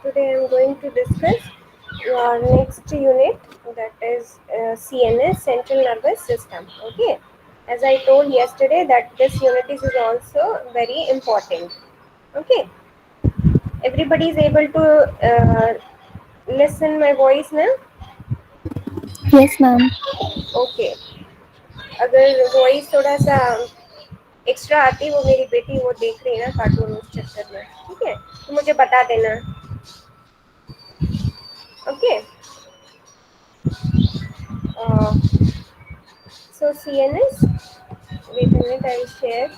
Today I am going to discuss your next unit, that is CNS, Central Nervous System. Okay, as I told yesterday that this unit is also very important. Okay, everybody is able to listen my voice now. Yes, ma'am. Okay, अगर voice थोड़ा सा extra आती वो मेरी बेटी वो देख रही है ना कार्टून उस चक्कर में, ठीक है, तो मुझे बता देना. Okay. So CNS, wait a minute, I will share.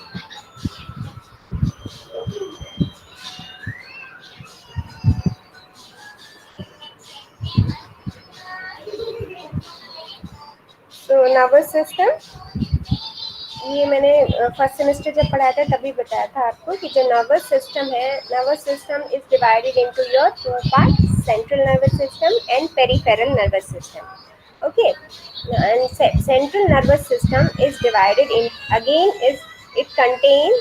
So nervous system, ये मैंने फर्स्ट सेमेस्टर जब पढ़ाया था तभी बताया था आपको कि जो नर्वस सिस्टम है, nervous system is divided into your four part: central nervous system and peripheral nervous system. Okay, and central nervous system is divided in again is it contains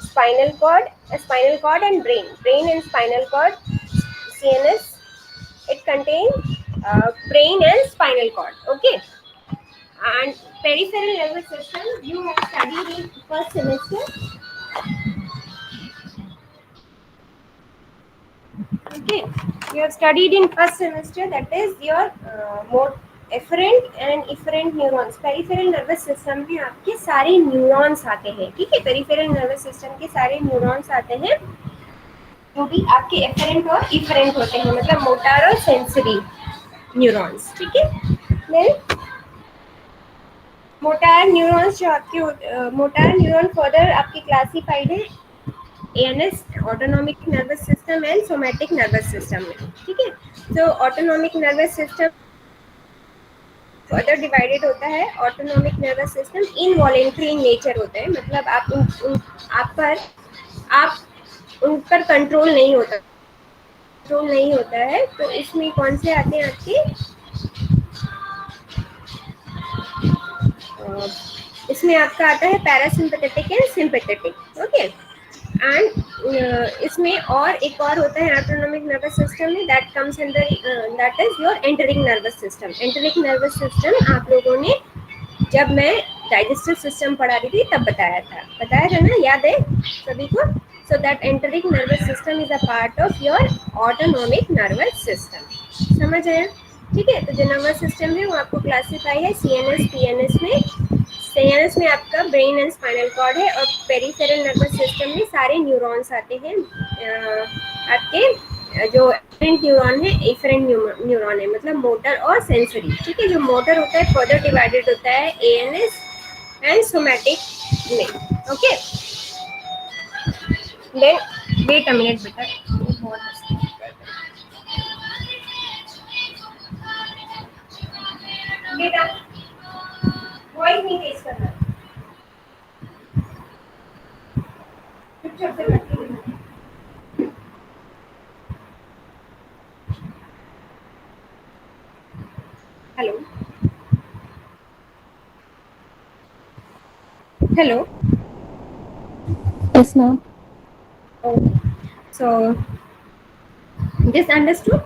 spinal cord, and brain and spinal cord. CNS, it contains brain and spinal cord. Okay, and peripheral nervous system you have studied in first semester. Okay, you have studied in first semester, that is your more efferent and efferent neurons. Peripheral nervous system में आपके सारे neurons आते हैं. ठीक है, peripheral nervous system के सारे neurons आते हैं जो भी आपके एफरेंट और इफरेंट होते हैं, मतलब मोटार और सेंसरी न्यूरॉन्स. ठीक है, देन मोटार न्यूरॉन्स जो आपके मोटार न्यूरॉन फर्दर आपकी क्लासिफाइड है ANS, autonomic nervous system and somatic nervous system में. ठीक है, तो autonomic nervous system further divided होता है. Autonomic nervous system involuntary in nature होता है, मतलब आप उन पर कंट्रोल नहीं होता है. तो इसमें कौन से आते हैं आपके, इसमें आपका आता है parasympathetic and sympathetic. Okay, and इसमें और एक और होता है ऑटोनॉमिक नर्वस सिस्टम में, that comes under, that is your enteric nervous system. Enteric nervous system आप लोगों ने जब मैं डाइजेस्टिव सिस्टम पढ़ा रही थी तब बताया था ना, याद है सभी को? So that enteric nervous system is a part of your autonomic nervous system. समझ आया? ठीक है, तो जो नर्वस सिस्टम है वो आपको क्लासिफाई है सीएनएस, पीएनएस में. सीएनएस में आपका ब्रेन एंड स्पाइनल कॉर्ड है, और पेरिफेरल नर्वस सिस्टम में सारे न्यूरॉन्स आते हैं. आपके जो एफरेंट न्यूरॉन है, एफरेंट न्यूरॉन है, मतलब मोटर और सेंसरी. ठीक है, जो मोटर होता है फर्दर डिवाइडेड होता है एएनएस एंड सोमैटिक में. Okay, then wait a minute बेटा, बहुत बेटा वॉइस नहीं तेज करना, चुपचाप से करती रहना. Hello hello. Yes, ma'am. Okay, so just understood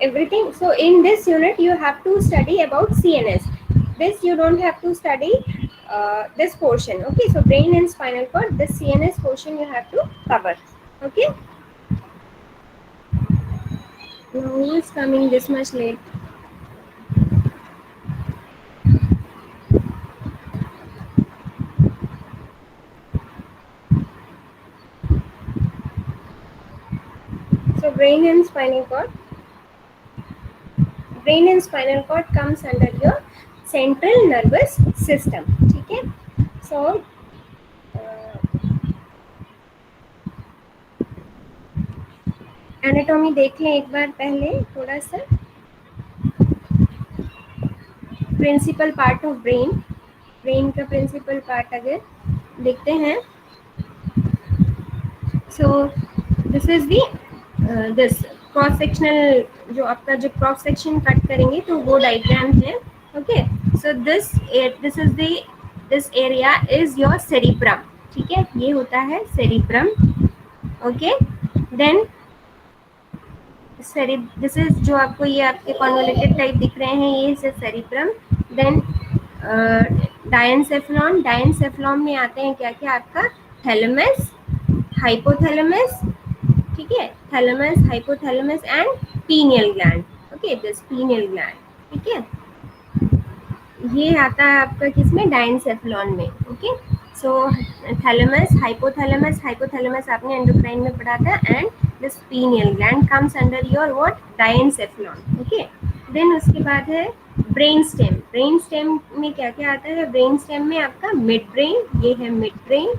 everything. So in this unit you have to study about CNS. This you don't have to study this portion. Okay, so brain and spinal cord, this CNS portion you have to cover. Okay, now who is coming this much late? So brain and spinal cord comes under your central nervous system. ठीक है, so anatomy देख लें एक बार पहले थोड़ा सा. Principal part of brain का principal part अगर देखते हैं, सो this is the this cross sectional, जो आपका जो क्रॉस सेक्शन कट करेंगे तो वो डायग्राम है. Okay, so this is the, this area is your cerebrum. ठीक है, ये होता है cerebrum. Okay, then this is जो आपको ये आपके कॉन्वोलेटेड टाइप दिख रहे हैं, ये है सेरिब्रम। देन डायनसेफ्लॉन, डायनसेफ्लॉन में आते हैं क्या क्या आपका थैलेमस, हाइपोथैलेमस, ठीक है, thalamus, hypothalamus and pineal gland. Okay, this pineal gland, ठीक है, ये आता है आपका किसमें, डायनसेफ्लॉन में। Okay, so thalamus, hypothalamus, hypothalamus आपने एंडोक्राइन में पढ़ा था, and this pineal gland comes under your what, diencephalon. Okay, then उसके बाद है ब्रेन स्टेम। ब्रेन स्टेम में क्या क्या आता है, ब्रेन स्टेम में आपका मिड ब्रेन, ये है midbrain.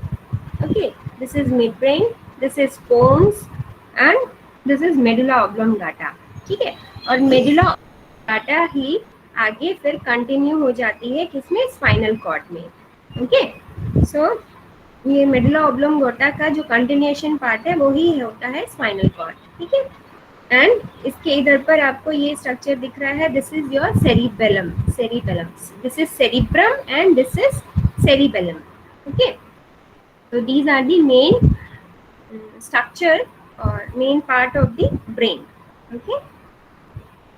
Okay, this is midbrain, this is pons and this is medulla oblongata, ठीक है, और मेडुला ऑब्लोंगाटा ही आगे फिर कंटिन्यू हो जाती है किसमें, स्पाइनल कॉर्ड में। ओके, सो ये मेडुला ऑब्लोंगाटा का जो कंटिन्यूएशन पार्ट है वो ही होता है स्पाइनल कॉर्ड, ठीक है। एंड इसके इधर पर आपको ये स्ट्रक्चर दिख रहा है, this is your cerebellum, cerebellum, this is cerebrum and this is cerebellum. Okay, so these are the main structure or main part of the brain. Okay,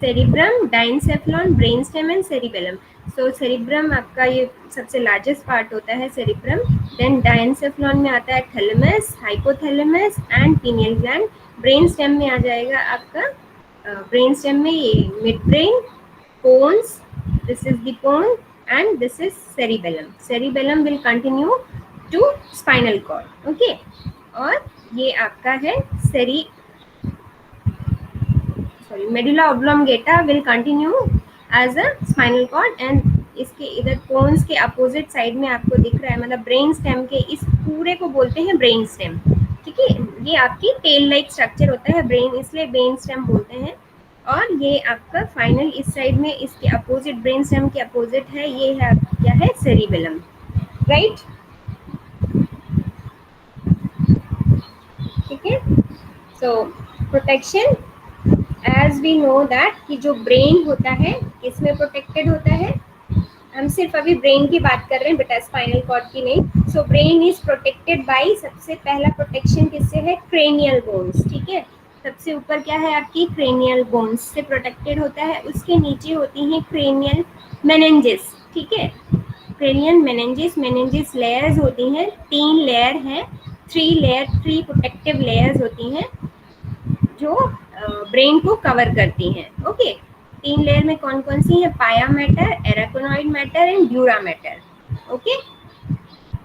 cerebrum, diencephalon, brainstem and cerebellum. So cerebrum आपका ये सबसे largest part होता है cerebrum, then diencephalon में आता है thalamus, hypothalamus and pineal gland, brainstem में आ जाएगा आपका brainstem में ये midbrain, pons, this is the pone and this is cerebellum. Cerebellum will continue to spinal cord. Okay, और ये आपका है medulla oblongata will continue as a spinal cord, and इसके इधर पोन्स के अपोजिट साइड में आपको दिख रहा है, मतलब ब्रेन स्टेम के इस पूरे को बोलते हैं ब्रेन स्टेम, ठीक है, ये आपकी टेल लाइक स्ट्रक्चर होता है ब्रेन, इसलिए ब्रेन स्टेम बोलते हैं। और ये आपका फाइनल इस साइड में इसके अपोजिट, ब्रेन स्टेम के अपोजिट है, ये है क्या है, सेरिबेलम, राइट, ठीक है। So protection, as we know that कि जो ब्रेन होता है किसमें प्रोटेक्टेड होता है, हम सिर्फ अभी ब्रेन की बात कर रहे हैं बेटा, स्पाइनल कॉर्ड की नहीं। So brain is protected by, सबसे पहला प्रोटेक्शन किससे है, क्रेनियल बोन्स, ठीक है, सबसे ऊपर क्या है आपकी क्रेनियल बोन्स से प्रोटेक्टेड होता है, उसके नीचे होती हैं क्रेनियल मेनिंजेस, ठीक है, क्रेनियल मेनिंजेस, मेनिंजेस लेयर्स होती हैं, 3 लेयर हैं, 3 प्रोटेक्टिव लेयर्स होती हैं जो ब्रेन को कवर करती हैं। ओके, 3 लेयर में कौन कौन सी है, pia mater, arachnoid mater and dura mater. Okay,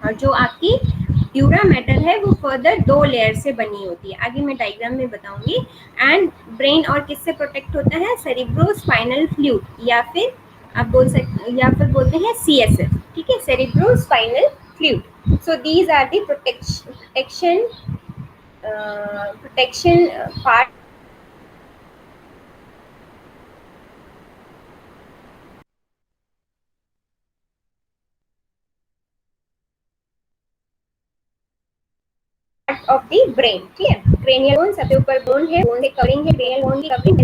और जो आपकी ड्यूरा मैटर है वो फर्दर 2 लेयर से बनी होती है, आगे मैं डायग्राम में बताऊंगी। एंड ब्रेन और किससे प्रोटेक्ट होता है, सेरिब्रोस्पाइनल फ्लूइड, या फिर आप बोल सकते, या फिर बोलते हैं CSF, ठीक है, cerebrospinal fluid. So these are the protection part of the brain, ठीक है, क्रेनियल बोन सबसे ऊपर बोन है, बोन से कवरिंग है, क्रेनियल बोन की कवरिंग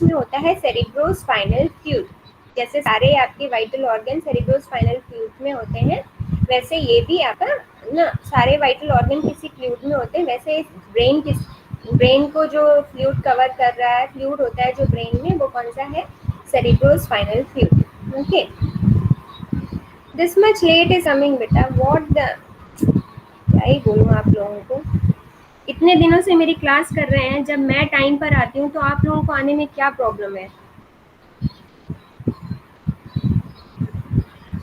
में होता है सेरिब्रोस्पाइनल फ्लूइड। जैसे सारे आपके वाइटल ऑर्गन सेरिब्रोस्पाइनल फ्लूइड में होते हैं, वैसे ये भी आपका ना सारे वाइटल ऑर्गन किसी फ्लूइड में होते हैं, वैसे ब्रेन को जो फ्लूइड कवर कर रहा है, फ्लूइड होता है जो ब्रेन में, वो कौन सा है, cerebrospinal fluid. Okay, this much late is coming बेटा, व्हाट द, क्या ही बोलूँ आप लोगों को, इतने दिनों से मेरी क्लास कर रहे हैं, जब मैं टाइम पर आती हूँ तो आप लोगों को आने में क्या प्रॉब्लम है।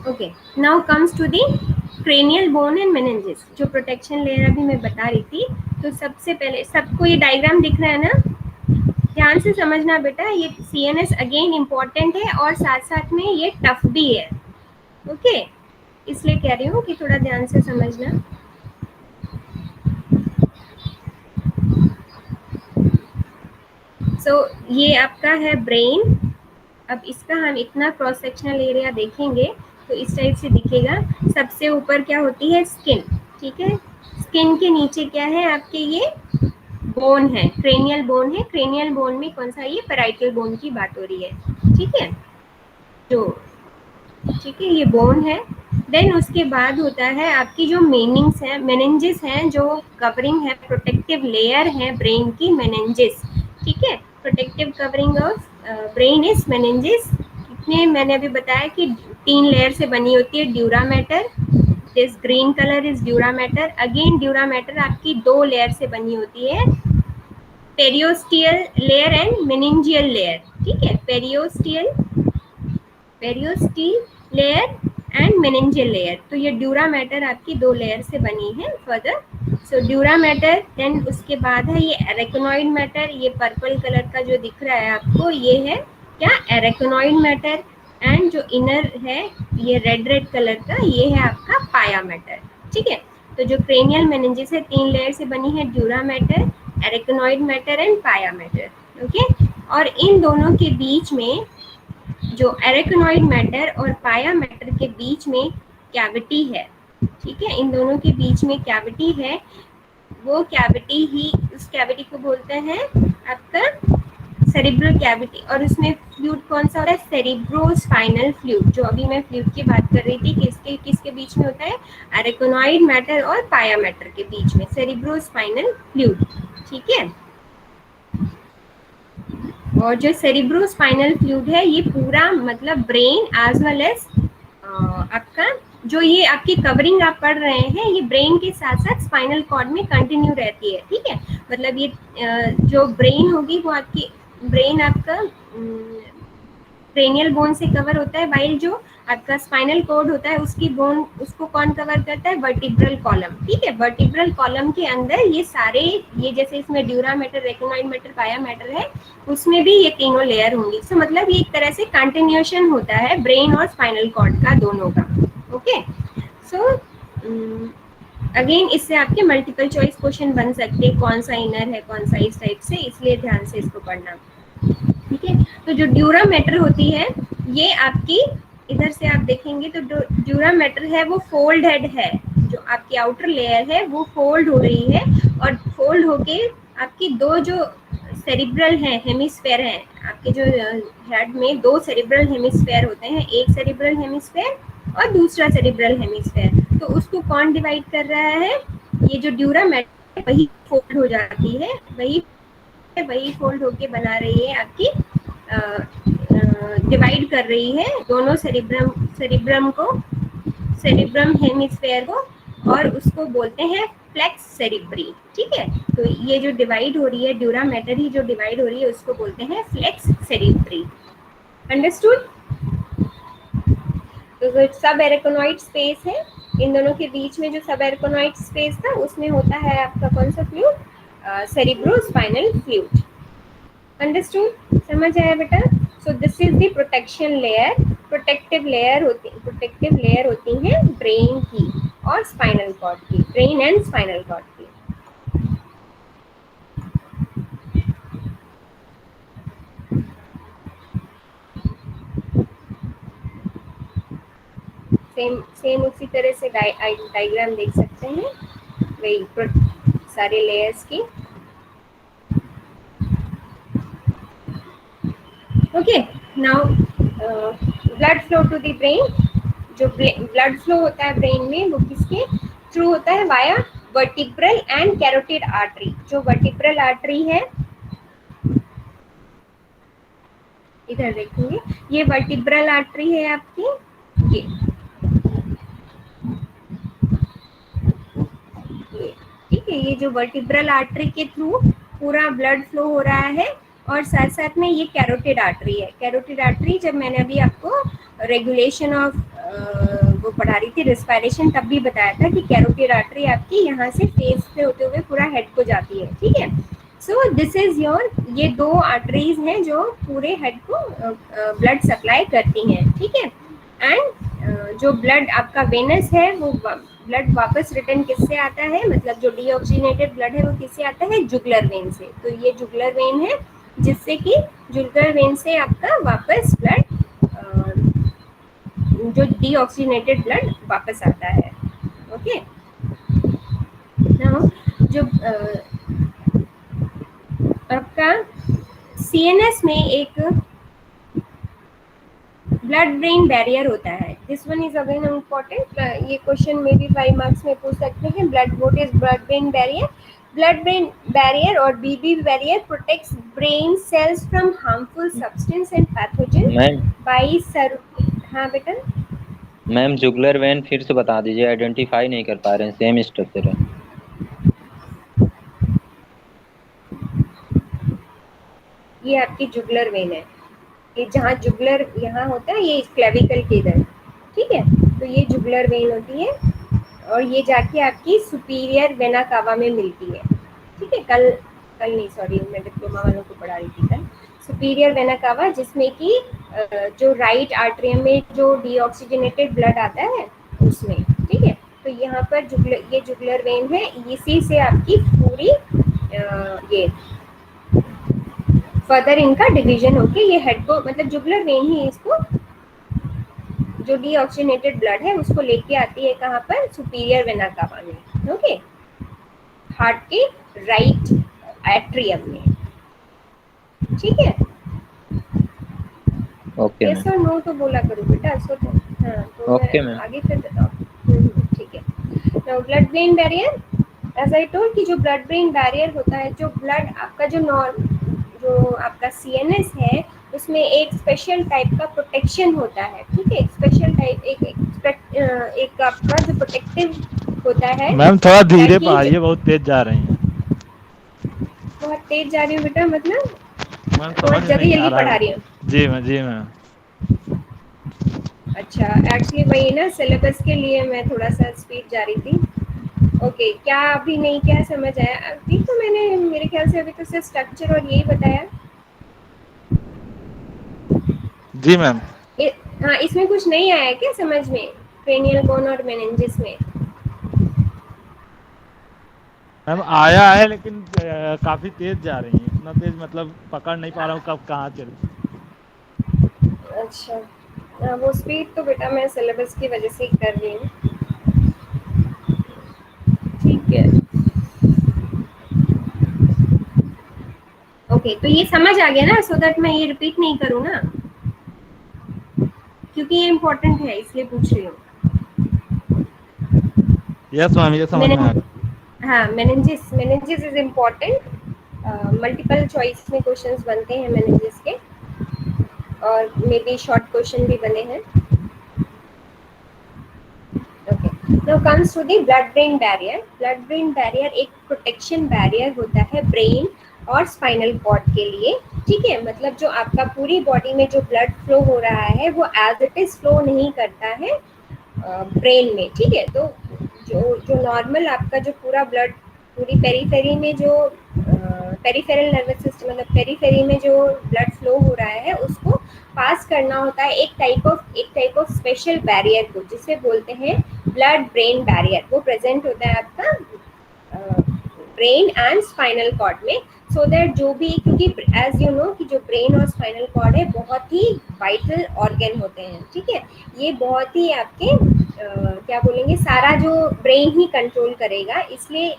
Okay, now comes to the cranial bone and meninges, जो प्रोटेक्शन लेयर अभी मैं बता रही थी। तो सबसे पहले, सबको ये डायग्राम दिख रहा है ना, ध्यान से समझना बेटा, ये CNS अगेन इम्पोर्टेंट है और साथ साथ में ये टफ भी है। ओके, इसलिए कह रही हूँ कि थोड़ा ध्यान से समझना। सो ये आपका है ब्रेन, अब इसका हम इतना क्रॉस सेक्शनल एरिया देखेंगे तो इस टाइप से दिखेगा। सबसे ऊपर क्या होती है, स्किन, ठीक है, स्किन के नीचे क्या है आपके, ये बोन है, क्रेनियल बोन है, क्रेनियल बोन में कौन सा, ये पैराइटल बोन की बात हो रही है, ठीक है, जो, ठीक है, ये बोन है। देन उसके बाद होता है आपकी जो मेनिंग्स है, मेनिंजेस हैं, जो कवरिंग है, प्रोटेक्टिव लेयर है ब्रेन की, मेनिंजेस, ठीक है। Protective covering of brain is meninges. कितने मैंने अभी बताया कि 3 लेयर से बनी होती है dura mater. This green colour is dura mater. Again dura mater आपकी 2 लेयर से बनी होती है, periosteal layer and meningeal layer. ठीक है, periosteal layer and meningeal layer. तो ये ड्यूरा मैटर आपकी 2 लेयर से बनी है। Further so dura mater, then उसके बाद है ये एरेकोनॉइड मैटर। ये पर्पल कलर का जो दिख रहा है आपको, ये है क्या, एरेकोनॉइड मैटर। एंड जो इनर है ये रेड कलर का, ये है आपका पाया मैटर। ठीक है, तो जो क्रेनियल मेनिंजेस है 3 लेयर से बनी है, ड्यूरा मैटर, एरेकोनॉइड मैटर एंड पाया मैटर। ओके, और इन दोनों के बीच में जो एरेकोनॉइड मैटर और पाया मैटर के बीच में कैविटी है। ठीक है, इन दोनों के बीच में कैविटी है, वो कैविटी ही, उस कैविटी को बोलते हैं आपका सेरिब्रल कैविटी। और उसमें फ्लूइड कौन सा होता है, सेरिब्रोस्पाइनल फ्लूइड। जो अभी मैं फ्लूइड की बात कर रही थी, किसके किसके बीच में होता है, एरेकोनॉइड मैटर और पाया मैटर के बीच में सेरिब्रोस्पाइनल फ्लूइड। ठीक है, और जो सेरिब्रोस्पाइनल फ्लूइड है ये पूरा मतलब ब्रेन एज वेल एज आपका जो ये आपकी कवरिंग आप पढ़ रहे हैं, ये ब्रेन के साथ साथ स्पाइनल कॉर्ड में कंटिन्यू रहती है। ठीक है, मतलब ये जो ब्रेन होगी वो आपकी ब्रेन आपका क्रेनियल बोन से कवर होता है, वाइल जो आपका स्पाइनल कॉर्ड होता है उसकी बोन, उसको कौन कवर करता है, वर्टिब्रल कॉलम। ठीक है, वर्टिब्रल कॉलम के अंदर ये सारे, ये जैसे इसमें ड्यूरा मैटर, रेटिनॉइड मैटर, पाया मैटर है, उसमें भी ये तीनों लेयर होंगी। सो मतलब ये एक तरह से कंटिन्यूएशन होता है ब्रेन और स्पाइनल कॉर्ड का, दोनों का। ओके, सो अगेन इससे आपके मल्टीपल चॉइस क्वेश्चन बन सकते हैं, कौन सा इनर है कौन सा इस टाइप से, इसलिए ध्यान से इसको पढ़ना। ठीक है, तो जो ड्यूरा मैटर होती है ये आपकी, इधर से आप देखेंगे तो ड्यूरा मैटर है वो फोल्ड हेड है, जो आपकी आउटर लेयर है वो फोल्ड हो रही है, और फोल्ड होके आपकी 2 जो सेरिब्रल है हेमिस्फेयर है, आपके जो हेड में 2 सेरिब्रल हेमिस्फेयर होते हैं, एक सेरिब्रल हेमिस्फेयर और दूसरा सेरिब्रल हेमिस्फेयर। तो उसको कौन डिवाइड कर रहा है, ये जो ड्यूरा मैटर वही फोल्ड हो जाती है, वही फोल्ड होके बना रही है आपकी, डिवाइड कर रही है दोनों सेरिब्रम को, सेरिब्रम हेमिस्फेयर को, और उसको बोलते हैं फ्लेक्स सेरिब्री। ठीक है, तो ये जो डिवाइड हो रही है, ड्यूरा मैटर ही जो डिवाइड हो रही है, उसको बोलते हैं फ्लेक्स सेरिब्री। अंडरस्टूड। तो जो सब एरेकोनॉइड स्पेस है, इन दोनों के बीच में जो सब एरेकोनॉइड स्पेस था, उसमें होता है आपका कौन सा फ्लूइड, सेरिब्रोस्पाइनल फ्लूइड। अंडरस्टूड, समझ आया बेटा। सो this is the protection layer. Protective layer होती है ब्रेन की और स्पाइनल कॉर्ड की, ब्रेन एंड स्पाइनल कॉर्ड की। सेम सेम उसी तरह से डायग्राम देख सकते हैं, वही सारे लेयर्स की। Okay, now blood flow to the brain. जो ब्लड फ्लो होता है ब्रेन में वो किसके थ्रू होता है, via vertebral and carotid artery. जो वर्टिब्रल आर्टरी है, इधर देखेंगे, ये वर्टिब्रल आर्टरी है आपकी, ये ठीक है, ये जो वर्टिब्रल आर्टरी के थ्रू पूरा ब्लड फ्लो हो रहा है, और साथ साथ में ये कैरोटिड आर्टरी है। कैरोटिड आर्टरी जब मैंने अभी आपको रेगुलेशन ऑफ वो पढ़ा रही थी रेस्पिरेशन, तब भी बताया था कि कैरोटिड आर्टरी आपकी यहाँ से फेस से होते हुए पूरा हेड को जाती है। ठीक है, सो दिस इज योर, ये 2 आर्टरीज हैं जो पूरे हेड को ब्लड सप्लाई करती हैं। ठीक है, एंड जो ब्लड आपका वेनस है, वो ब्लड वापस रिटर्न किससे आता है, मतलब जो डीऑक्सीजनेटेड ब्लड है वो किससे आता है, जुगुलर वेन से। तो ये जुगुलर वेन है, जिससे कि जुगुलर वेन से आपका वापस ब्लड, जो डीऑक्सीजनेटेड ब्लड वापस आता है। ओके, नाउ जो आपका सीएनएस में एक ब्लड ब्रेन बैरियर होता है। This one is again important, ये क्वेश्चन में भी 5 मार्क्स में पूछ सकते हैं। Blood, what is blood brain barrier. blood brain barrier or BB barrier protects brain cells from harmful substance and pathogen ma'am by हाँ बेटा, मैम जुगलर वेन फिर से बता दीजिए, आइडेंटिफाई नहीं कर पा रहे हैं, सेम स्ट्रक्चर है। ये आपकी जुगलर वेन है, ये जहाँ जुगलर यहाँ होता है ये क्लेविकल के इधर, ठीक है। तो ये जुगलर वेन होती है और ये जाके आपकी सुपीरियर वेना कावा में मिलती है, ठीक है। कल कल नहीं, सॉरी, मैं डिप्लोमा वालों को पढ़ा रही थी कल। सुपीरियर वेना कावा, जिसमें कि जो राइट आर्टरियम में जो डीऑक्सीजनेटेड ब्लड आता है उसमें, ठीक है। तो यहाँ पर ये जुगलर वेन है, इसी से आपकी पूरी ये फर्दर इनका डिवीजन होके ये हेड को, मतलब जुगलर वेन ही इसको, जो डीऑक्सीजनेटेड ब्लड है उसको लेके आती है कहाँ पर, सुपीरियर वेना कावा में, ओके, हार्ट के राइट एट्रियम में, ठीक है। Okay yes ma'am. और नो तो बोला करो बेटा, सो तो हाँ, तो मैं ओके मैम। आगे फिर बताओ, ठीक है। Now blood brain barrier, as I told कि जो ब्लड ब्रेन बैरियर होता है, जो ब्लड आपका जो आपका सीएनएस है उसमें एक स्पेशल टाइप का प्रोटेक्शन होता है, ठीक है। स्पेशल टाइप एक आपका जो प्रोटेक्टिव होता है। मैम थोड़ा धीरे ताकि पढ़ाइए, बहुत तेज जा रही हैं। बहुत तेज जा रही हूँ बेटा, मतलब मैम बहुत समझ में जल्दी नहीं आ जल्दी रहा पढ़ा है। रही हूँ। जी मैम, जी मैम। अच्छा, एक्चुअली वही ना, सिलेबस के लिए मैं थोड़ा सा स्पीड जा रही थी। ओके, क्या अभी नहीं, क्या समझ आया अभी? तो मैंने मेरे ख्याल से अभी तो सिर्फ स्ट्रक्चर और यही बताया। जी मैम। हाँ, इसमें कुछ नहीं आया क्या समझ में, क्रेनियल बोन और मेनिंजिस में? मैम आया है, लेकिन काफी तेज जा रही हैं, इतना तेज मतलब पकड़ नहीं पा रहा हूँ कब कहाँ चल। अच्छा, वो स्पीड तो बेटा मैं सिलेबस की वजह से ही कर रही हूँ, ठीक है। ओके, तो ये समझ आ गया ना, सो दैट मैं ये रिपीट नहीं करूँ ना, क्योंकि ये इम्पोर्टेंट है इसलिए पूछ रही हूँ। यस मैम, ये समझ में आ गया। हाँ, meninges, meninges is important, multiple choice में क्वेश्चंस बनते हैं मेनिंजिस के, और मे बी शॉर्ट क्वेश्चन भी बने हैं। Okay, now comes to the blood brain barrier. Blood brain barrier एक प्रोटेक्शन बैरियर होता है ब्रेन और स्पाइनल कॉर्ड के लिए, ठीक है। मतलब जो आपका पूरी बॉडी में जो ब्लड फ्लो हो रहा है वो एज इट इज फ्लो नहीं करता है ब्रेन में, ठीक है। तो जो जो नॉर्मल आपका जो पूरा ब्लड पूरी पेरीफेरी में जो पेरिफेरल नर्वस सिस्टम, मतलब पेरीफेरी में जो ब्लड फ्लो हो रहा है उसको पास करना होता है एक टाइप ऑफ स्पेशल बैरियर को, जिसे बोलते हैं ब्लड ब्रेन बैरियर। वो प्रेजेंट होता है आपका ब्रेन एंड स्पाइनल कॉर्ड में, सो दैट जो भी, क्योंकि एज यू नो कि जो ब्रेन और स्पाइनल कॉर्ड है बहुत ही वाइटल ऑर्गन होते हैं, ठीक है। ये बहुत ही आपके क्या बोलेंगे, सारा जो ब्रेन ही कंट्रोल करेगा, इसलिए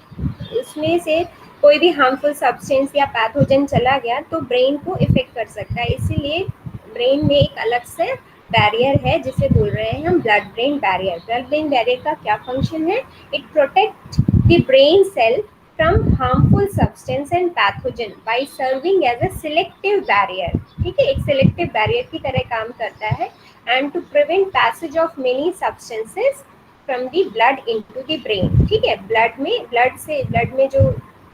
उसमें से कोई भी हार्मफुल सब्सटेंस या पैथोजन चला गया तो ब्रेन को इफेक्ट कर सकता है। इसीलिए ब्रेन में एक अलग से बैरियर है जिसे बोल रहे हैं हम blood brain barrier. Blood brain barrier का क्या फंक्शन है? It protect the brain cell from harmful substance and pathogen by serving as a selective barrier, ठीक है, एक selective barrier की तरह काम करता है, and to prevent passage of many substances from the blood into the brain, ठीक है। ब्लड में जो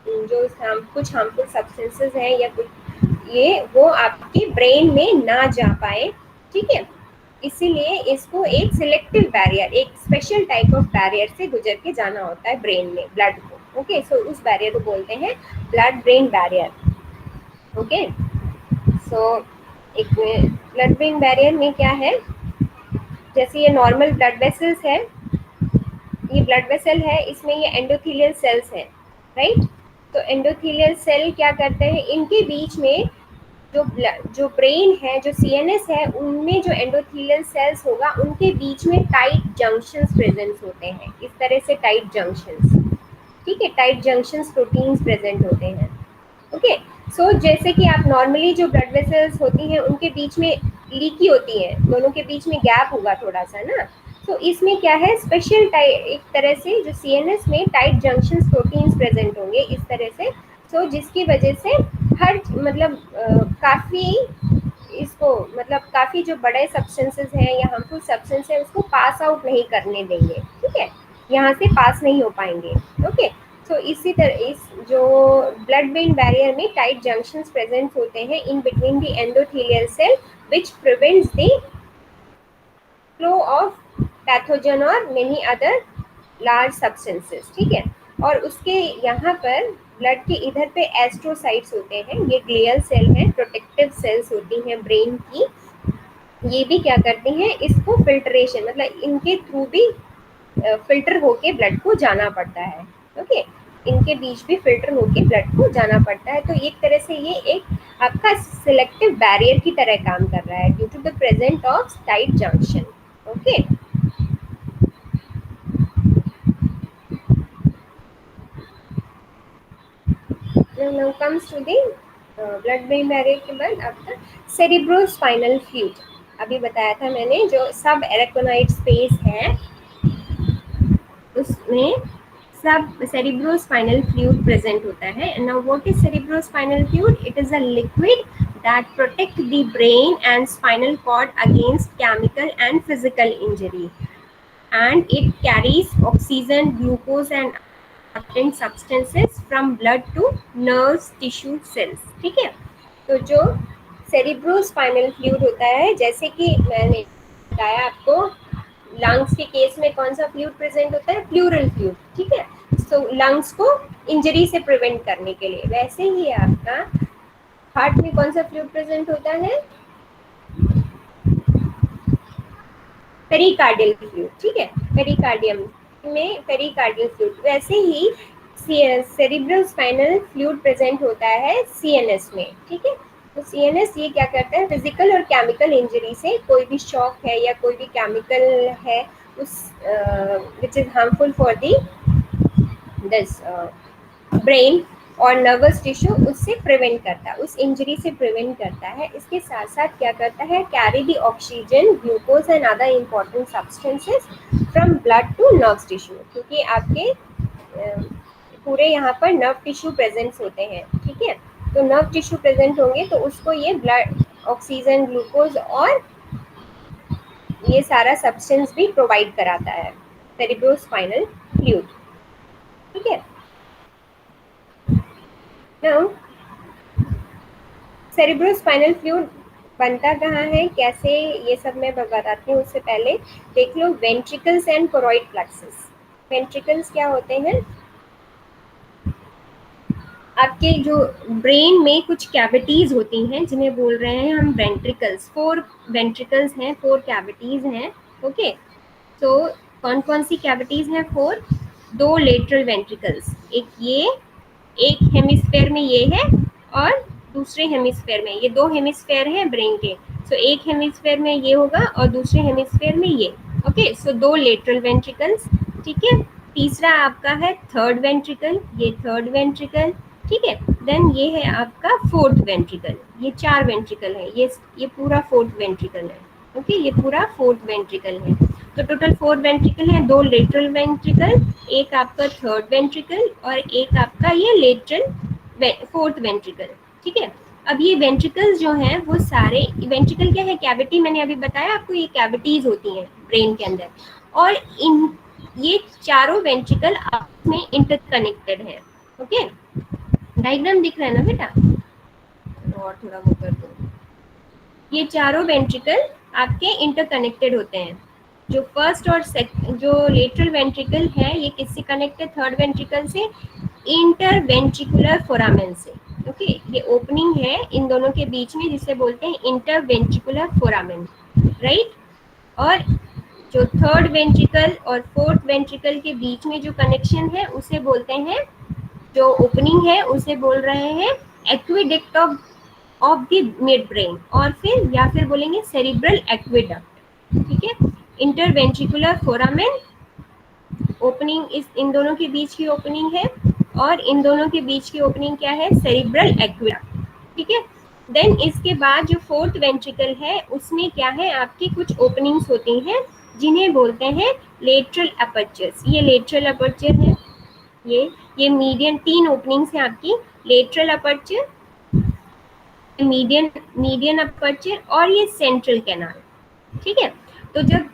जो कुछ हार्मफुल सब्सटेंसेस हैं या कुछ ये वो आपके ब्रेन में ना जा पाए, ठीक है। इसीलिए इसको एक सिलेक्टिव बैरियर, एक स्पेशल टाइप ऑफ बैरियर से गुजर के जाना होता है ब्रेन में ब्लड को, ओके। सो उस बैरियर को बोलते हैं ब्लड ब्रेन बैरियर, ओके। सो एक ब्लड ब्रेन बैरियर में क्या है, जैसे ये नॉर्मल ब्लड वेसल्स है, ये ब्लड वेसल है, इसमें ये एंडोथेलियल सेल्स है, राइट। तो एंडोथेलियल सेल क्या करते हैं, इनके बीच में जो ब्रेन है, जो सीएनएस है, उनमें जो एंडोथेलियल सेल्स होगा उनके बीच में टाइट जंक्शंस प्रेजेंट होते हैं, इस तरह से टाइट जंक्शंस, ठीक है। टाइट जंक्शंस प्रोटीन्स प्रेजेंट होते हैं, ओके। सो जैसे कि आप नॉर्मली जो ब्लड वेसल्स होती हैं उनके बीच में लीकी होती हैं, दोनों के बीच में गैप होगा थोड़ा सा ना, तो इसमें क्या है, स्पेशल टाइप एक तरह से जो सीएनएस में टाइट जंक्शन प्रोटीन्स प्रेजेंट होंगे इस तरह से, तो जिसकी वजह से हर मतलब काफ़ी इसको मतलब काफ़ी जो बड़े सब्सटेंसेस हैं या हार्मफुल सब्सटेंस है उसको पास आउट नहीं करने देंगे, ठीक है, यहाँ से पास नहीं हो पाएंगे। ओके, तो इसी तरह इस जो ब्लड ब्रेन बैरियर में टाइट जंक्शंस प्रेजेंट होते हैं in between the endothelial cell which prevents the flow of pathogen और मेनी अदर लार्ज सब्सटेंसेस, ठीक है। और उसके यहाँ पर ब्लड के इधर पे एस्ट्रोसाइट्स होते हैं, ये ग्लियल सेल हैं, प्रोटेक्टिव सेल्स होती हैं ब्रेन की, ये भी क्या करती हैं, इसको फिल्ट्रेशन मतलब इनके थ्रू भी फिल्टर होके ब्लड को जाना पड़ता है। ओके, इनके बीच भी फिल्टर होके ब्लड को जाना पड़ता है। तो एक तरह से ये एक आपका सिलेक्टिव बैरियर की तरह काम कर रहा है due to the present of tight junction. Okay, now comes to the blood brain barrier के बाद आपका सेरिब्रोस्पाइनल फ्लूइड, अभी बताया था मैंने, जो सब एरेकोनाइड स्पेस है उसमें सब सेरिब्रोस्पाइनल फ्लूइड प्रेजेंट होता है। Now what is cerebrospinal fluid? It is a liquid that protect the brain and spinal cord against chemical and physical injury, and it carries oxygen, glucose and important substances from blood to nerves, tissue, cells, ठीक है। तो जो cerebrospinal fluid होता है, जैसे कि मैंने बताया आपको लंग्स के केस में कौन सा फ्लूइड प्रेजेंट होता है, प्लूरल फ्लूइड, ठीक है। तो लंग्स को इंजरी से प्रिवेंट करने के लिए, वैसे ही आपका हार्ट में कौन सा फ्लूइड प्रेजेंट होता है, पेरिकार्डियल फ्लूइड, ठीक है, पेरिकार्डियम में पेरिकार्डियल फ्लूइड। वैसे ही सेरिब्रल स्पाइनल फ्लूइड प्रेजेंट होता है सीएनएस में, ठीक है। तो सीएनएस ये क्या करता है, फिजिकल और केमिकल इंजरी से, कोई भी शॉक है या कोई भी केमिकल है उस which is harmful for the this brain और नर्वस टिश्यू, उससे प्रिवेंट करता है, उस इंजरी से प्रिवेंट करता है। इसके साथ साथ क्या करता है, carry the oxygen, glucose and other important substances from blood to nerve tissue, क्योंकि आपके पूरे यहाँ पर नर्व टिश्यू प्रेजेंट होते हैं, ठीक है। तो नर्व टिश्यू प्रेजेंट होंगे तो उसको ये ब्लड, ऑक्सीजन, ग्लूकोज और ये सारा सब्सटेंस भी प्रोवाइड कराता है सेरिब्रोस्पाइनल फ्लूइड, ठीक है। नाउ सेरिब्रोस्पाइनल फ्लूइड बनता कहाँ है, कैसे, ये सब मैं बताती हूँ। उससे पहले देख लो ventricles and choroid plexus. Ventricles क्या होते हैं, आपके जो ब्रेन में कुछ कैविटीज होती हैं जिन्हें बोल रहे हैं हम वेंट्रिकल्स। 4 वेंट्रिकल्स हैं, 4 कैविटीज हैं, ओके। तो कौन कौन सी कैविटीज हैं, 4? 2 लेटरल वेंट्रिकल्स, एक हेमिस्फेयर में ये है और दूसरे हेमिस्फेयर में, ये 2 हेमिस्फेयर हैं ब्रेन के। सो एक हेमिस्फेयर में ये होगा और दूसरे हेमिस्फेयर में ये, ओके। सो 2 लेटरल वेंट्रिकल्स, ठीक है। तीसरा आपका है थर्ड वेंट्रिकल, ये थर्ड वेंट्रिकल, ठीक है। देन ये है आपका फोर्थ वेंट्रिकल, ये 4 वेंट्रिकल है, ये पूरा फोर्थ वेंट्रिकल है, ओके, ये पूरा फोर्थ वेंट्रिकल है। तो टोटल 4 वेंट्रिकल है, 2 लेटरल वेंट्रिकल, एक आपका थर्ड वेंट्रिकल और एक आपका ये लेटरल फोर्थ वेंट्रिकल, ठीक है। अब ये वेंट्रिकल्स जो हैं वो सारे, वेंट्रिकल क्या है, कैविटी, मैंने अभी बताया आपको, ये कैविटीज होती हैं ब्रेन के अंदर, और इन ये चारों वेंट्रिकल आपस में इंटरकनेक्टेड है, ओके। डायग्राम दिख रहा है ना बेटा, और थोड़ा वो कर दो। ये चारों वेंट्रिकल आपके इंटरकनेक्टेड होते हैं। जो फर्स्ट और जो लेटरल वेंट्रिकल है ये किससे कनेक्टेड, थर्ड वेंट्रिकल से, इंटरवेंट्रिकुलर फोरामेन से, ओके। ये ओपनिंग है इन दोनों के बीच में जिसे बोलते हैं इंटरवेंट्रिकुलर फोरामेन, राइट। और जो थर्ड वेंट्रिकल और फोर्थ वेंट्रिकल के बीच में जो कनेक्शन है उसे बोलते हैं, जो ओपनिंग है उसे बोल रहे हैं aqueduct of the mid brain, और फिर बोलेंगे सेरिब्रल एक्विडक्ट, ठीक है। इंटरवेंट्रिकुलर फोरामेन ओपनिंग, इस इन दोनों के बीच की ओपनिंग है, और इन दोनों के बीच की ओपनिंग क्या है, सेरिब्रल एक्विडक्ट, ठीक है। देन इसके बाद जो फोर्थ वेंट्रिकल है उसमें क्या है, आपकी कुछ ओपनिंग्स होती हैं जिन्हें बोलते हैं लेटरल अपर्चर्स। ये लेटरल अपर्चर है, ये मीडियन, 3 ओपनिंग्स है आपकी, लेटरल अपर्चर, मीडियन अपर्चर और ये सेंट्रल कैनाल, ठीक है। तो जब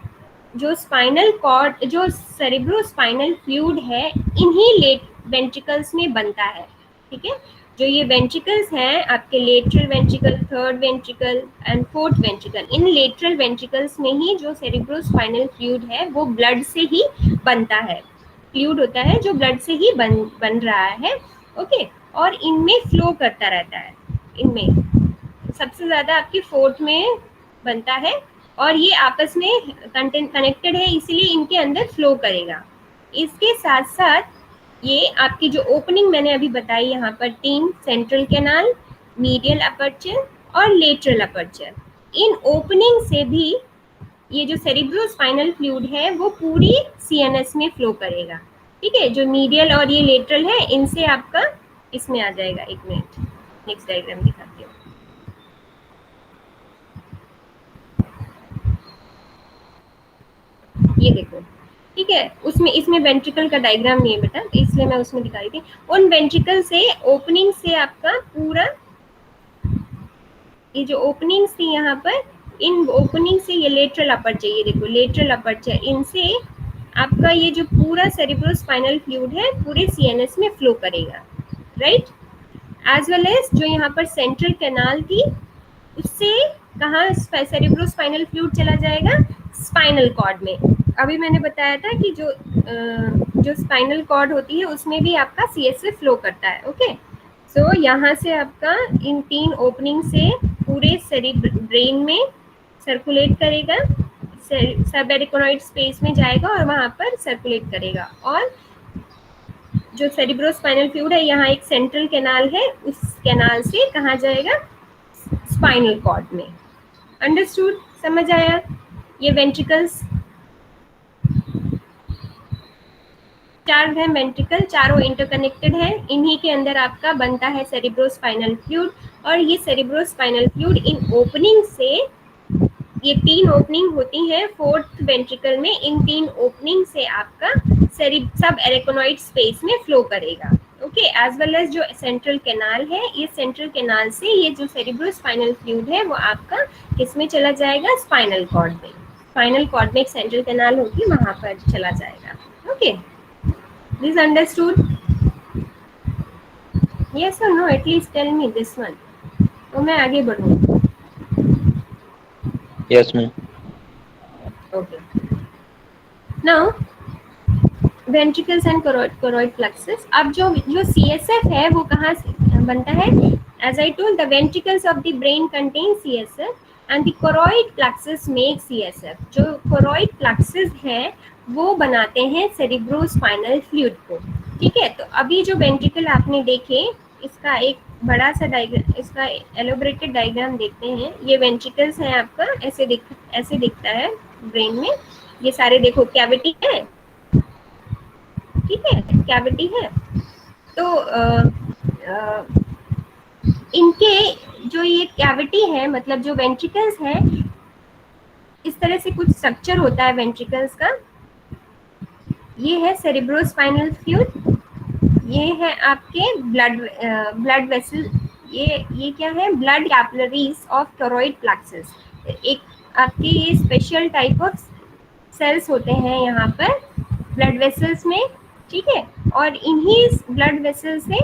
जो स्पाइनल कॉर्ड, जो सेरेब्रोस्पाइनल फ्लूइड है, इन्हीं लेट वेंट्रिकल्स में बनता है, ठीक है। जो ये वेंट्रिकल्स हैं आपके, lateral ventricle, third ventricle and fourth ventricle, in lateral ventricles में ही जो सेरेब्रोस्पाइनल फ्लूइड है वो ब्लड से ही बनता है, फ्लूइड होता है जो ब्लड से ही बन रहा है, ओके। और इनमें फ्लो करता रहता है, इनमें सबसे ज़्यादा आपकी फोर्थ में बनता है, और ये आपस में कनेक्टेड है, इसीलिए इनके अंदर फ्लो करेगा। इसके साथ साथ ये आपकी जो ओपनिंग मैंने अभी बताई यहाँ पर 3, सेंट्रल कैनाल, मीडियल अपर्चर और लेटरल अपर्चर, इन ओपनिंग से भी ये जो सेरिब्रोस्पाइनल फ्लूइड है वो पूरी सीएनएस में फ्लो करेगा, ठीक है। जो मीडियल और ये लेटरल है, इनसे आपका इसमें आ जाएगा। एक मिनट, नेक्स्ट डायग्राम दिखाती हूँ। ये देखो, ठीक है। उसमें इसमें वेंट्रिकल का डायग्राम नहीं है बेटा, तो इसलिए मैं उसमें दिखा रही थी। उन वेंट्रिकल से ओपनिंग से आपका पूरा, ये जो ओपनिंग्स थी यहाँ पर, इन ओपनिंग से ये लेटरल अपर्चर, ये देखो लेटरल अपर्चर, इनसे आपका ये जो पूरा सेरिब्रोस्पाइनल फ्लूइड है पूरे सीएनएस में फ्लो करेगा, राइट। एज वेल एज जो यहाँ पर सेंट्रल कैनाल थी, उससे कहाँ सेरिब्रोस्पाइनल फ्लूइड चला जाएगा, स्पाइनल कॉर्ड में। अभी मैंने बताया था कि जो स्पाइनल कॉर्ड होती है उसमें भी आपका सीएसएफ फ्लो करता है, ओके। सो यहाँ से आपका इन 3 ओपनिंग से पूरे ब्रेन में सर्कुलेट करेगा, सब एरिकोनॉइड स्पेस में जाएगा और वहाँ पर सर्कुलेट करेगा। और जो सेरिब्रोस्पाइनल फ्लूइड है, यहाँ एक सेंट्रल कैनाल है, उस कैनाल से कहाँ जाएगा, स्पाइनल कॉर्ड में। अंडरस्टूड, समझ आया। ये वेंट्रिकल्स 4 है, वेंट्रिकल चारों इंटरकनेक्टेड है, इन्हीं के अंदर आपका बनता है सेरिब्रोस्पाइनल फ्लूइड। और ये सेरिब्रोस्पाइनल फ्लूइड इन ओपनिंग से, ये 3 ओपनिंग होती है फोर्थ वेंट्रिकल में, इन 3 ओपनिंग से आपका सब एरिकोनॉइड स्पेस में फ्लो करेगा, ओके। एज वेल एज जो सेंट्रल कैनाल है, ये सेंट्रल कैनाल से ये जो सेरिब्रोस्पाइनल फ्लूइड है वो आपका किसमें चला जाएगा, स्पाइनल कॉर्ड में। स्पाइनल कॉर्ड में एक सेंट्रल कैनाल होगी, वहां पर चला जाएगा, ओके। दिस अंडरस्टूड, यस और no, at least tell me this one, तो मैं आगे बढ़ूँ। Yes ma'am. Okay, now ventricles and choroid plexus. अब जो सीएसएफ है वो कहाँ से बनता है, as I told, the ventricles of the brain contain CSF and the choroid plexus make CSF. जो कोरोइड प्लेक्सस है वो बनाते हैं सेरिब्रोस्पाइनल फ्लूइड को, ठीक है। तो अभी जो वेंट्रिकल आपने देखे, इसका एक बड़ा सा डायग्राम, इसका एलोबरेटेड डायग्राम देखते हैं। ये वेंट्रिकल्स है आपका, ऐसे दिखता है ब्रेन में। ये सारे देखो कैविटी है, ठीक है, कैविटी है। तो इनके जो ये कैविटी है, मतलब जो वेंट्रिकल्स है, इस तरह से कुछ स्ट्रक्चर होता है वेंट्रिकल्स का। ये है सेरिब्रोस्पाइनल फ्लूइड, ये है आपके ब्लड वेसल, ये क्या है, blood capillaries of toroid plexus. एक आपके ये स्पेशल टाइप ऑफ सेल्स होते हैं यहाँ पर ब्लड वेसल्स में, ठीक है। और इन्हीं ब्लड वेसल्स से,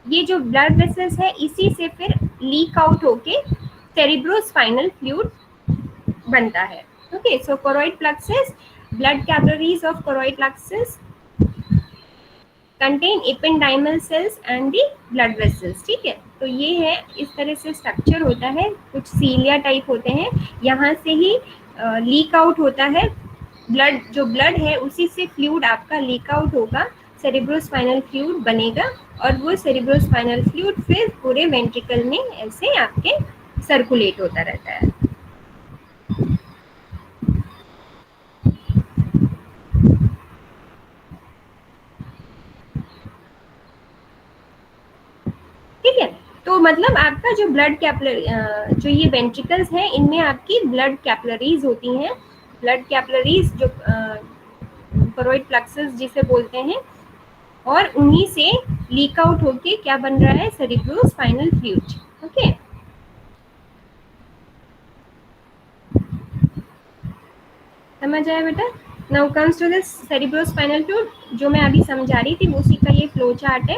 ये जो ब्लड वेसल्स है, इसी से फिर लीक आउट होके सेरिब्रोस्पाइनल फ्लूइड बनता है, okay. So choroid plexus, blood capillaries of choroid plexus contain ependymal sales and the blood vessels, ठीक है। तो ये है, इस तरह से स्ट्रक्चर होता है, कुछ सीलिया टाइप होते हैं, यहाँ से ही लीक आउट होता है ब्लड, जो ब्लड है उसी से फ्लूइड आपका लीक आउट होगा, सेरिब्रोस्पाइनल फ्लूइड बनेगा, और वो सेरिब्रोस्पाइनल फ्लूइड फिर पूरे वेंट्रिकल में ऐसे आपके सर्कुलेट होता रहता है। ठीक है, तो मतलब आपका जो ब्लड कैपिलरी, जो ये वेंट्रिकल्स हैं, इनमें आपकी ब्लड कैपिलरीज होती हैं, ब्लड कैपिलरीज जो करोइड प्लेक्सस जिसे बोलते हैं, और उन्हीं से लीक आउट होके क्या बन रहा है, सेरिब्रोस्पाइनल फ्लूइड। ओके, समझ आया बेटा? Now comes to this cerebrospinal fluid, जो मैं अभी समझा रही थी उसी का ये फ्लो चार्ट है।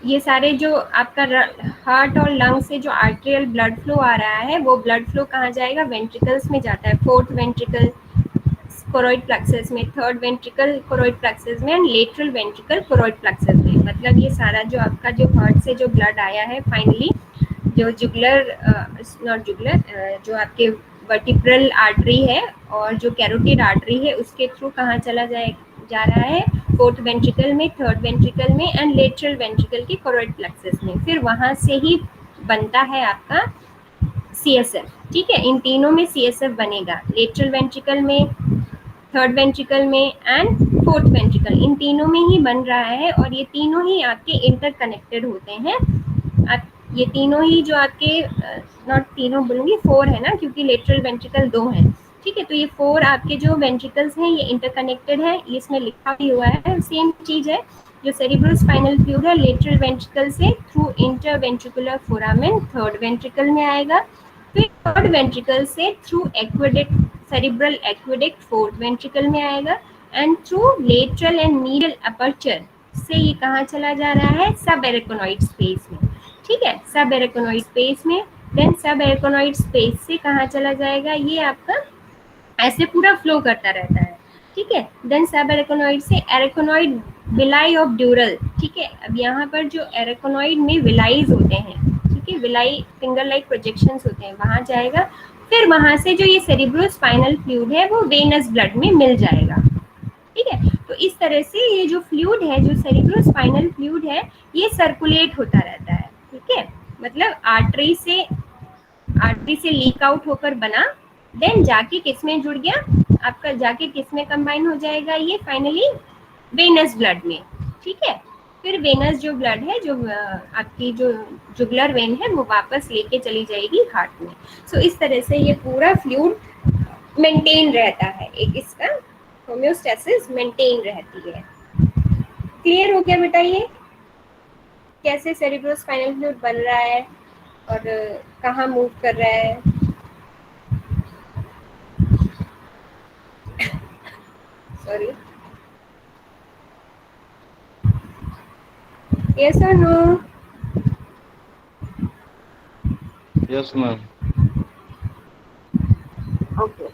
ये सारे जो आपका हार्ट और लंग से जो आर्टेरियल ब्लड फ्लो आ रहा है, वो ब्लड फ्लो कहाँ जाएगा, वेंट्रिकल्स में जाता है, फोर्थ वेंट्रिकल कोरोइड प्लेक्सस में, थर्ड वेंट्रिकल कोरोइड प्लेक्सस में, and lateral ventricle choroid plexus में। मतलब ये सारा जो आपका जो हार्ट से जो ब्लड आया है, फाइनली जो जुगुलर नॉट जुगुलर जो आपके वर्टिब्रल आर्टरी है और जो कैरोटिड आर्टरी है, उसके थ्रू कहाँ चला जा रहा है, फोर्थ वेंट्रिकल में, थर्ड वेंट्रिकल में, एंड लेटरल वेंट्रिकल के कोरोइड प्लेक्सस में। फिर वहां से ही बनता है आपका CSF। ठीक है, इन तीनों में CSF बनेगा, लेटरल वेंट्रिकल में, थर्ड वेंट्रिकल में, एंड फोर्थ वेंट्रिकल, इन तीनों में ही बन रहा है। और ये तीनों ही आपके इंटरकनेक्टेड होते हैं। आप ये तीनों ही जो आपके नॉट तीनों बोलूँगी, 4 है ना, क्योंकि लेटरल वेंट्रिकल 2 है। ठीक है, तो ये 4 आपके जो वेंट्रिकल्स हैं ये इंटरकनेक्टेड है, इसमें लिखा भी हुआ है, सेम चीज़ है। जो सेरिब्रोस्पाइनल फ्लूइड है, लेटरल वेंट्रिकल से through interventricular foramen third ventricle में आएगा, फिर थर्ड वेंट्रिकल से थ्रू एक्वेडेक्ट, सेरिब्रल एक्वेडेक्ट फोर्थ वेंट्रिकल में आएगा, and through lateral and medial aperture से ये कहाँ चला जा रहा है, सब एरेकोनॉइड स्पेस में। ठीक है, सब एरेकोनॉइड स्पेस में, देन सब एरेकोनॉइड स्पेस से कहाँ चला जाएगा, ये आपका ऐसे पूरा फ्लो करता रहता है। ठीक है, देन सब एरेकोनॉइड से एरेकोनॉइड विलाई ऑफ ड्यूरल। ठीक है, अब यहाँ पर जो एरेकोनॉइड में विलाईज होते हैं, ठीक है, विलाई फिंगर लाइक प्रोजेक्शंस होते हैं, वहाँ जाएगा। फिर वहाँ से जो ये सेरिब्रोस्पाइनल फ्लूइड है वो वेनस ब्लड में मिल जाएगा। ठीक है, तो इस तरह से ये जो फ्लूइड है, जो सेरिब्रोस्पाइनल फ्लूइड है, ये सर्कुलेट होता रहता है। ठीक है, मतलब आर्टरी से लीक आउट होकर बना, देन जाके किस में जुड़ गया, आपका जाके किस में कंबाइन हो जाएगा, ये फाइनली वेनस ब्लड में। ठीक है, फिर वेनस जो ब्लड है, जो आपकी जो जुगुलर वेन है, वो वापस लेके चली जाएगी हार्ट में। सो इस तरह से ये पूरा फ्लूइड मेंटेन रहता है, एक इसका होम्योस्टेसिस मेंटेन रहती है। क्लियर हो गया बेटा? ये कैसे सेरिब्रोस्पाइनल फ्लूइड बन रहा है और कहाँ मूव कर रहा है। सॉरी, यस और नो? Yes ma'am. ओके,